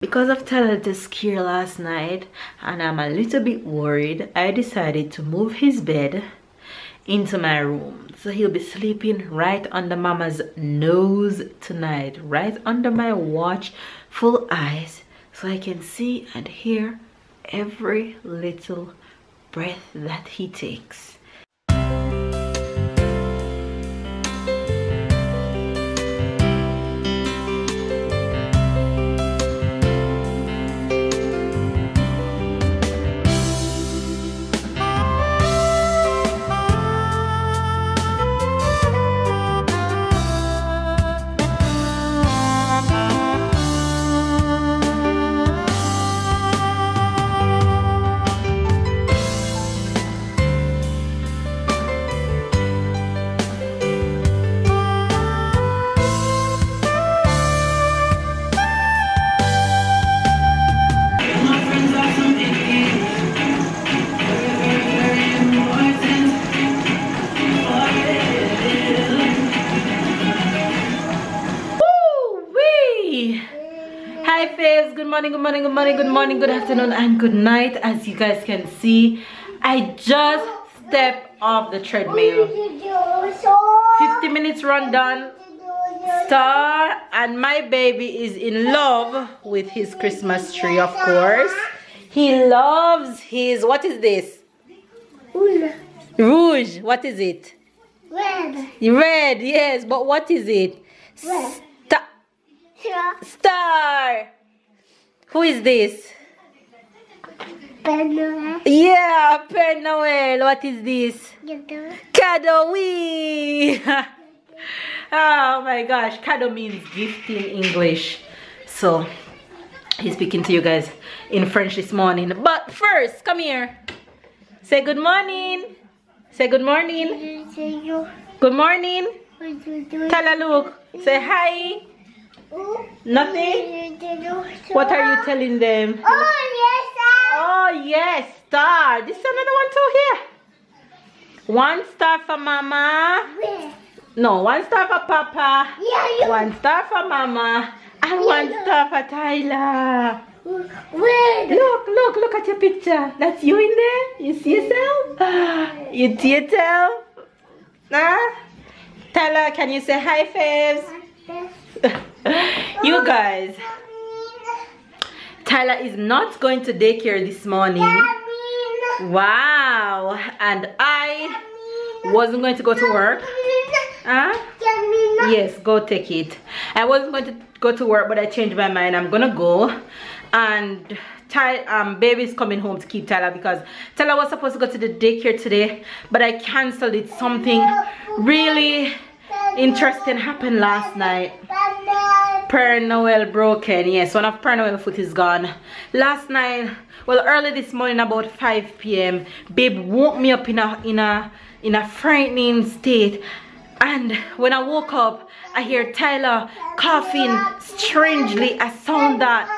Because of Tyler's scare last night and I'm a little bit worried, I decided to move his bed into my room. So he'll be sleeping right under mama's nose tonight, right under my watchful eyes, so I can see and hear every little breath that he takes. Good morning, good afternoon, and good night. As you guys can see, I just stepped off the treadmill. 50 minutes run done. Star and my baby is in love with his Christmas tree, of course. He loves his, what is this? Rouge. What is it? Red. Red, yes, but what is it? Red. Star. Who is this? Père Noël. Yeah, Père Noël. What is this? Cadeau. Oui. Oh my gosh, cadeau means gift in English. So he's speaking to you guys in French this morning. But first, come here. Say good morning. Say good morning. Good morning. Tala, look. Say hi. Nothing? What are you telling them? Oh, yes, sir. Oh, yes, star. This is another one too here. One star for mama. Where? No, one star for papa. Yeah, one star for mama. And one star for Tyler. Where? Look at your picture. That's you in there? You see yourself? You see yourself? Huh? Tyler, can you say hi, Faves? You guys, Tyler is not going to daycare this morning. Wow. And I wasn't going to go to work. Huh? Yes, go take it. I wasn't going to go to work, but I changed my mind. I'm gonna go. And baby's coming home to keep Tyler because Tyler was supposed to go to the daycare today, but I canceled it. Something really interesting happened last night. Père Noël broken. Yes, one of Père Noël foot is gone. Last night, well, early this morning about 5 p.m. babe woke me up in a frightening state, and when I woke up I hear Tyler coughing strangely, a sound that,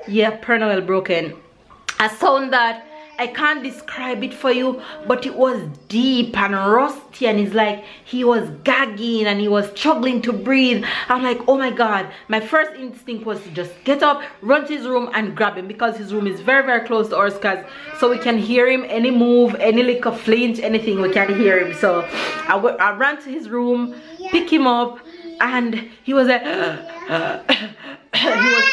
yeah, Père Noël broken, a sound that I can't describe it for you, but it was deep and rusty, and it's like he was gagging and he was struggling to breathe. I'm like, oh my God. My first instinct was to just get up, run to his room and grab him, because his room is very, very close to ours, so we can hear him. Any move, any lick of flinch, anything, we can hear him. So I ran to his room, pick him up, and he was like, he was,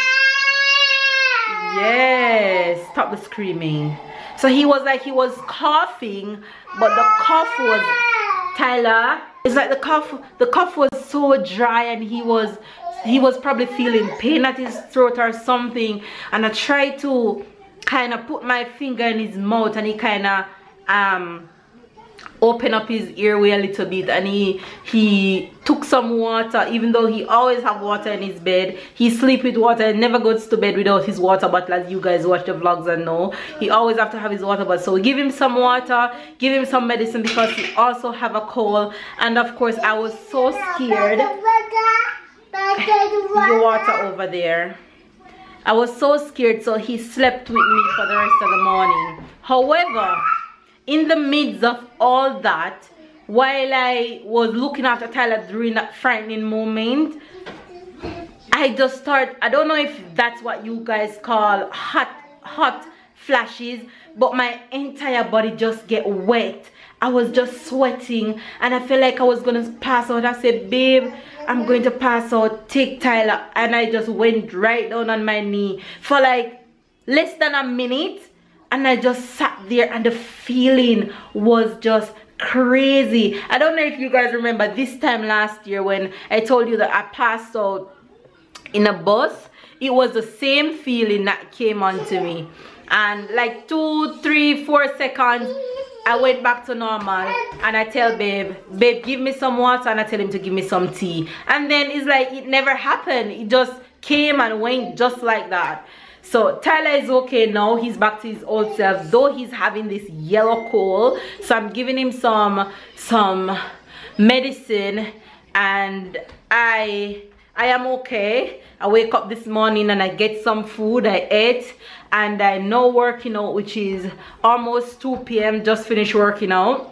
yes, stop the screaming. So he was like, he was coughing, but the cough was, Tyler, it's like the cough was so dry, and he was probably feeling pain at his throat or something. And I tried to kind of put my finger in his mouth, and he kind of open up his airway a little bit, and he took some water. Even though he always have water in his bed, he sleep with water and never goes to bed without his water bottle, as you guys watch the vlogs and know. He always have to have his water bottle. So we give him some water, give him some medicine, because he also have a cold. And of course I was so scared. Your water over there. I was so scared, so he slept with me for the rest of the morning. However, in the midst of all that, while I was looking after Tyler during that frightening moment, I just start, I don't know if that's what you guys call hot flashes, but my entire body just get wet. I was just sweating and I felt like I was gonna pass out. I said, babe, I'm going to pass out, take Tyler. And I just went right down on my knee for like less than a minute, and I just sat there, and the feeling was just crazy. I don't know if you guys remember this time last year when I told you that I passed out in a bus. It was the same feeling that came onto me, and like 2, 3, 4 seconds I went back to normal, and I tell babe, give me some water, and I tell him to give me some tea, and then it's like it never happened. It just came and went just like that. So Tyler is okay now. He's back to his old self, though he's having this yellow cold. So I'm giving him some medicine, and I am okay. I wake up this morning and I get some food, I ate, and I know working out, which is almost 2 p.m. just finished working out.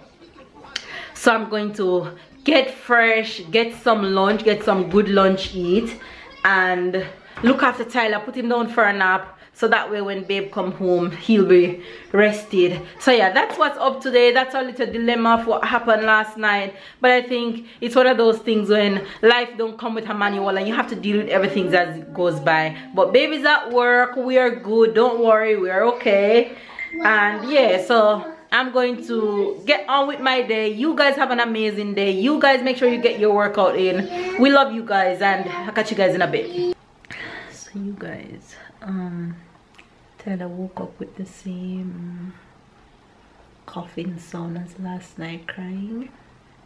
So I'm going to get fresh, get some lunch, get some good lunch eat, and look after Tyler, put him down for a nap, so that way when babe come home he'll be rested. So yeah, that's what's up today. That's a little dilemma of what happened last night, but I think it's one of those things when life don't come with a manual and you have to deal with everything as it goes by. But baby's at work, we are good, don't worry, we are okay. And yeah, so I'm going to get on with my day. You guys have an amazing day. You guys make sure you get your workout in. We love you guys, and I'll catch you guys in a bit. So you guys, Tyler woke up with the same coughing sound as last night, crying.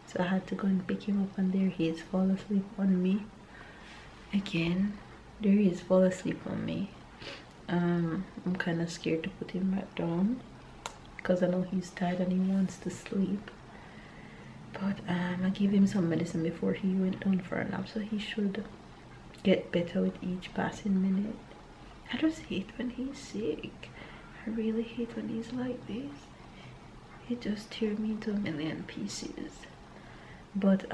So I had to go and pick him up, and there he is, fall asleep on me again. There he is, fall asleep on me. I'm kind of scared to put him back down because I know he's tired and he wants to sleep. But I gave him some medicine before he went down for a nap, so he should get better with each passing minute. I just hate when he's sick. I really hate when he's like this. It just tears me into a million pieces. But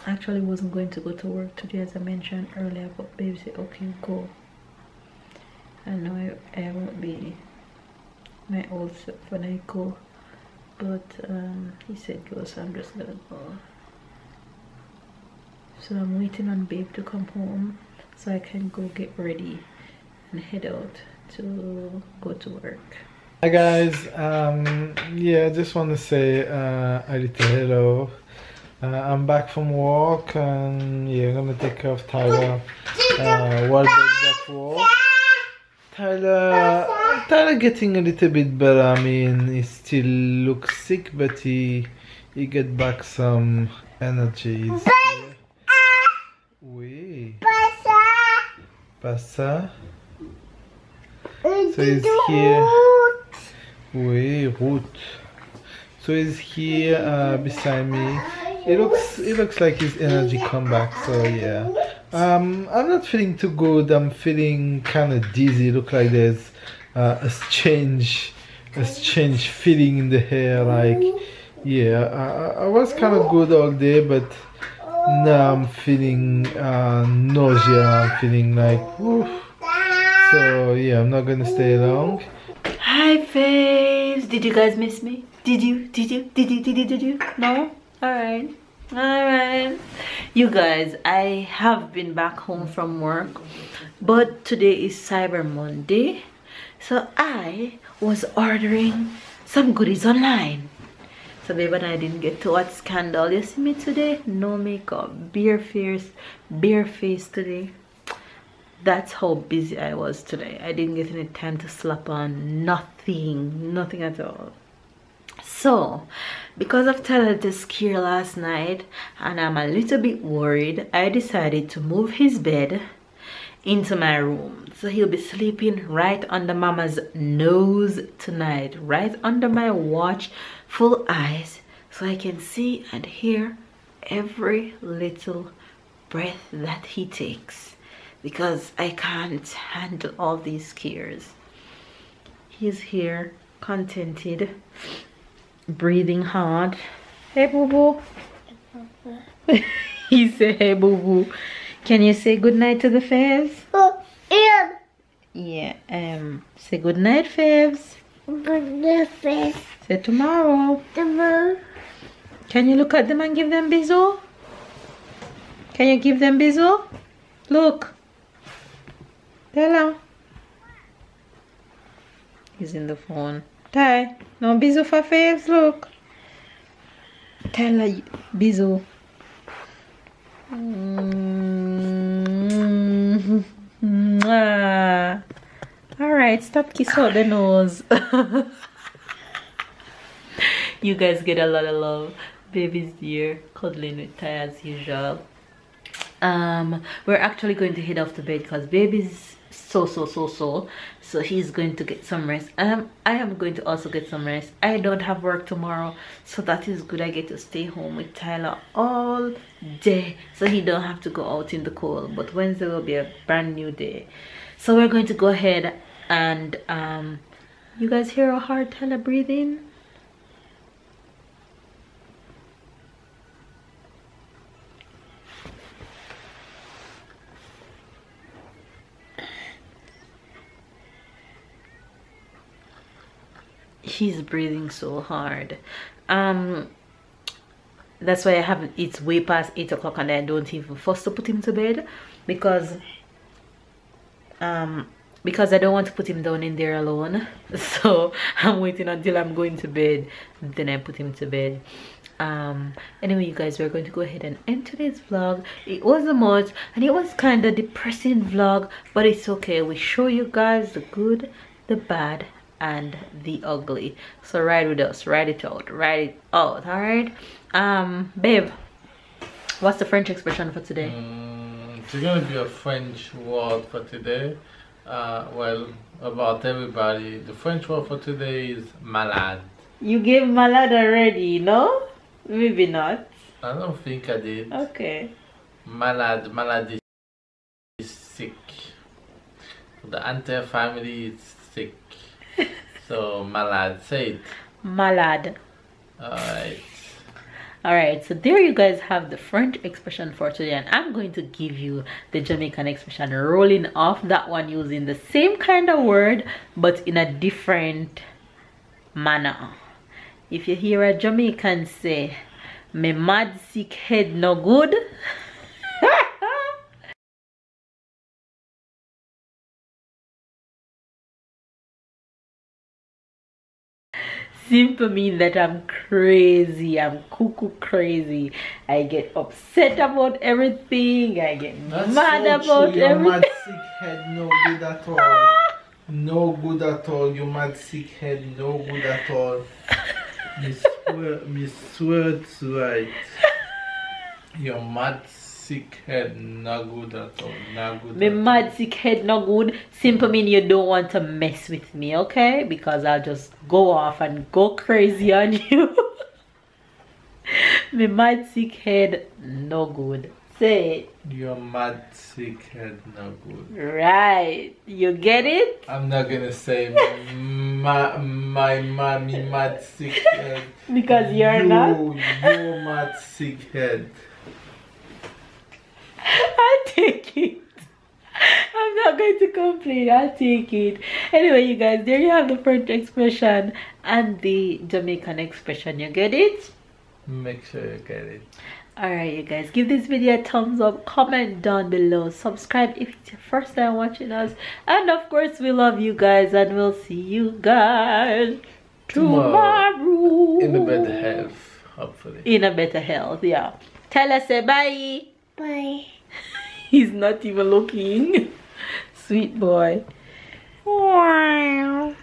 actually wasn't going to go to work today, as I mentioned earlier, but babe said okay, go. I know I won't be my old self when I go, but he said go, so I'm just gonna go. So I'm waiting on babe to come home so I can go get ready and head out to go to work. Hi guys, yeah, I just want to say a little hello. I'm back from work, and yeah, I'm gonna take care of Tyler while baby's at work. Tyler getting a little bit better. I mean, he still looks sick, but he get back some energy. Oui. Passa. So he's here. Oui, route. So he's here beside me. It looks like his energy come back. So yeah. I'm not feeling too good. I'm feeling kind of dizzy. Look like there's a strange feeling in the hair. Like yeah, I was kind of good all day, but now I'm feeling nausea. I'm feeling like woof. So yeah, I'm not gonna stay long. Hi faves, did you guys miss me? Did you? No? Alright. You guys, I have been back home from work, but today is Cyber Monday, so I was ordering some goodies online. So babe and I didn't get to watch Scandal. You see me today? No makeup, bare face today. That's how busy I was today. I didn't get any time to slap on nothing at all. So because of Tyler's scare last night and I'm a little bit worried, I decided to move his bed into my room, so he'll be sleeping right under mama's nose tonight, right under my watchful eyes, so I can see and hear every little breath that he takes, because I can't handle all these scares. He's here contented, breathing hard. Hey boo boo. He said hey boo boo. Can you say good night to the faves? Oh, Yeah, say good night, faves. good face. Say tomorrow. The moon. Can you look at them and give them bisou? Can you give them bisou? Look. Della. He's in the phone. Ty, no bisou for faves, look. Tell her bisou. Alright, stop kiss out the nose. You guys get a lot of love. Baby's here, cuddling with Ty as usual. We're actually going to head off to bed because baby's so he's going to get some rest. I am going to also get some rest. I don't have work tomorrow, so that is good. I get to stay home with Tyler all day, so he don't have to go out in the cold. But Wednesday will be a brand new day, so we're going to go ahead and you guys hear how hard Tyler breathing? He's breathing so hard. That's why I haven't, it's way past 8 o'clock and I don't even force to put him to bed because I don't want to put him down in there alone. So I'm waiting until I'm going to bed, then I put him to bed. Anyway, you guys, we're going to go ahead and end today's vlog. It wasn't much and it was kind of depressing vlog, but it's okay. We show you guys the good, the bad, and the ugly. So ride with us, ride it out, all right? Babe, what's the French expression for today? It's gonna be a French word for today. Well, about everybody, the French word for today is malade. You gave malade already, no? Maybe not. I don't think I did. Okay. Malade is sick. The entire family is sick. So malade, say it. Malade. Alright, so there you guys have the French expression for today, and I'm going to give you the Jamaican expression, rolling off that one using the same kind of word but in a different manner. If you hear a Jamaican say, "Me mad sick head no good," simple mean that I'm crazy, I'm cuckoo crazy. I get upset about everything. I get mad about everything. You're mad sick head, no good at all. No good at all. You mad sick head, no good at all. Me swear it's right. You're mad sick head, no good at all. No good. Me mad sick head no good. Simple mean you don't want to mess with me, okay? Because I'll just go off and go crazy on you. Me mad sick head no good. Say it. You're mad sick head, no good. Right. You get it? I'm not gonna say my mommy mad sick head. Because you're not? You're mad sick head. I'll take it. I'm not going to complain. I'll take it. Anyway, you guys, there you have the French expression and the Jamaican expression. You get it? Make sure you get it. Alright, you guys, give this video a thumbs up, comment down below, subscribe if it's your first time watching us, and of course we love you guys, and we'll see you guys tomorrow in a better health, hopefully. In a better health, yeah. Tell us, say bye. Bye. He's not even looking. Sweet boy. Wow.